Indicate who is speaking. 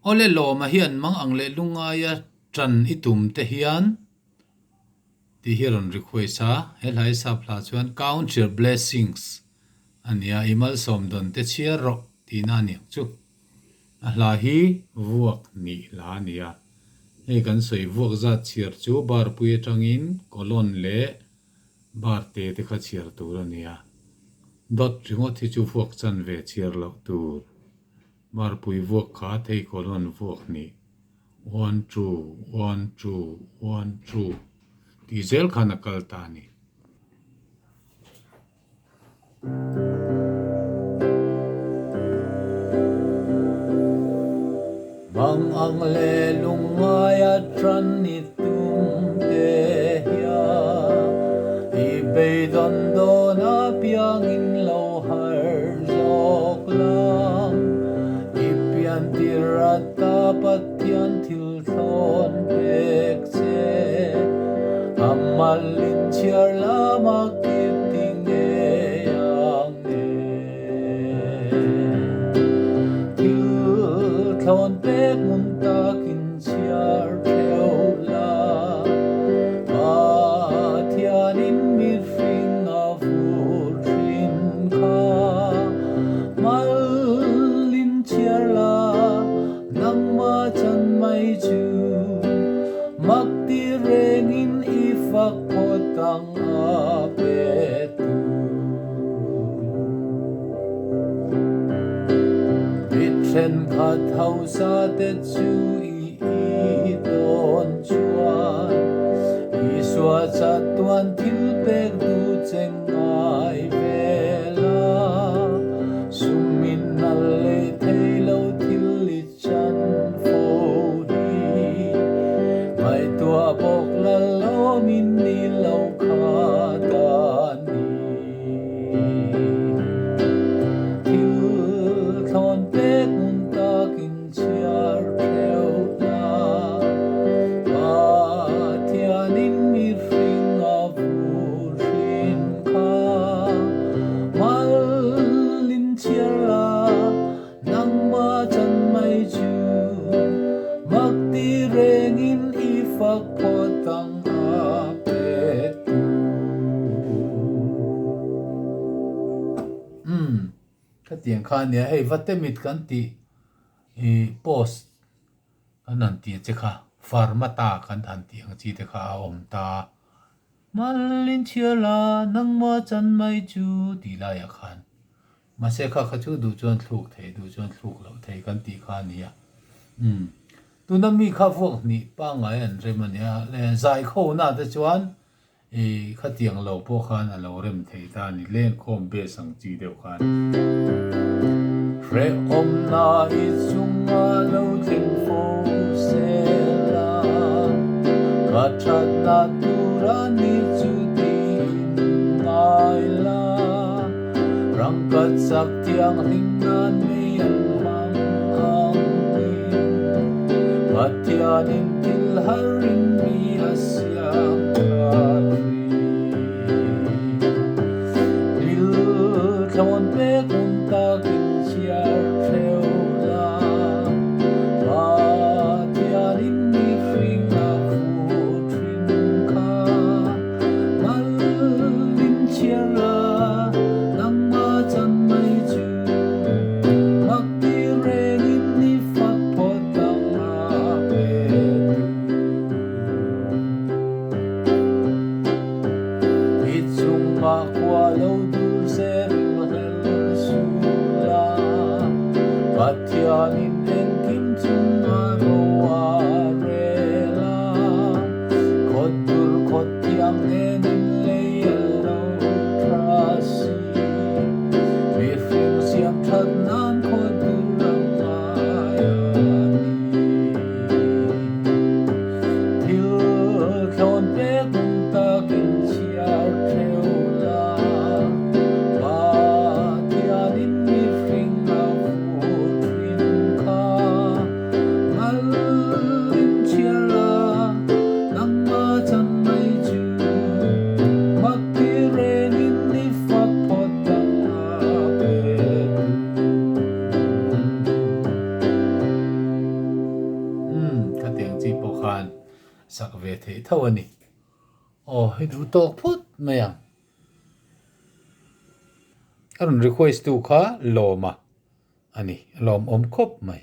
Speaker 1: ole lo ma hian mang ang le lunga ya tran itum te hian ti hiron requesta helai sa phla chuan count your blessings ania imal som don te chia ro ti na ni chu a hla hi vuak ni la nia hei kan soi vuak za chiar chu bar pui atangin kolon le bar te te kha chiar tur ania dot ringot hi chu vuak chan ve chiar lo tur bar pui vuak kha thei kolon vuak ni 1 2 1 2 1 2 diesel khana kaltani
Speaker 2: mang ang le lungaya tran ni tum te hia I be don do na piang in lo har jok lang I pian tirata patyan til thon pek che amalin chiar la makiting e yang ne thon pek mun ta kin chiar theo la thian in mi fing a fur thin kha mal lin chiar la nang ma chan mai chu mak ti reng in I fak potang a pe tu Bitren kha thau sa te chu I don chuan I swa cha tuan thil pek du cheng ai vela sumin na le thei lo thil li chan fo hi mai tua bok la lo min ni lo kha ta ni thon pek mun ta kin chiar theo la thian in mi fing a fur thin kha mal lin chiar la nang ma chan mai chu mak ti reng in I fak potang a pe tu ka tiang kha nia hei vatemit kan ti post kan an ti che kha farmata kan an ti ang chi te kha om ta malin chiala nang ma chan mai chu ti la ya khan ma se kha kha chu du chuan thluk thei du chuan thluk lo thei kan ti kha nia tu na mi kha vuak ni pa ngai an remania le zai kho na te chuan kha tiang lo po khan a lo rem thei ta ni len khom be sang chi deuh khan Re om na I chung a lo thing fo se la ka chat na tu ra ni chu ti ngai la rang ka sak tiang hing nan me an mang ang ni patyan in til harin mi asyang thon pek mun ta kin chiar theo la thian in mi fing a fur thin kha mal lin chiar la nang ma chan mai chu mak ti reng in ni fak potang a pe I chung ma kwa lo dur se Patyan in en kim chung a ro a re la Kot dur kot tiang nen in le lo tra si Mi fing siam that nan kot dur rang maya ni Thil thon pek mun ta kin chiar theo la Patyan in mi fing a fur thin kha sak ve the thawani oh hi du tok phut mayang aron request tu kha loma ani lom om khop mai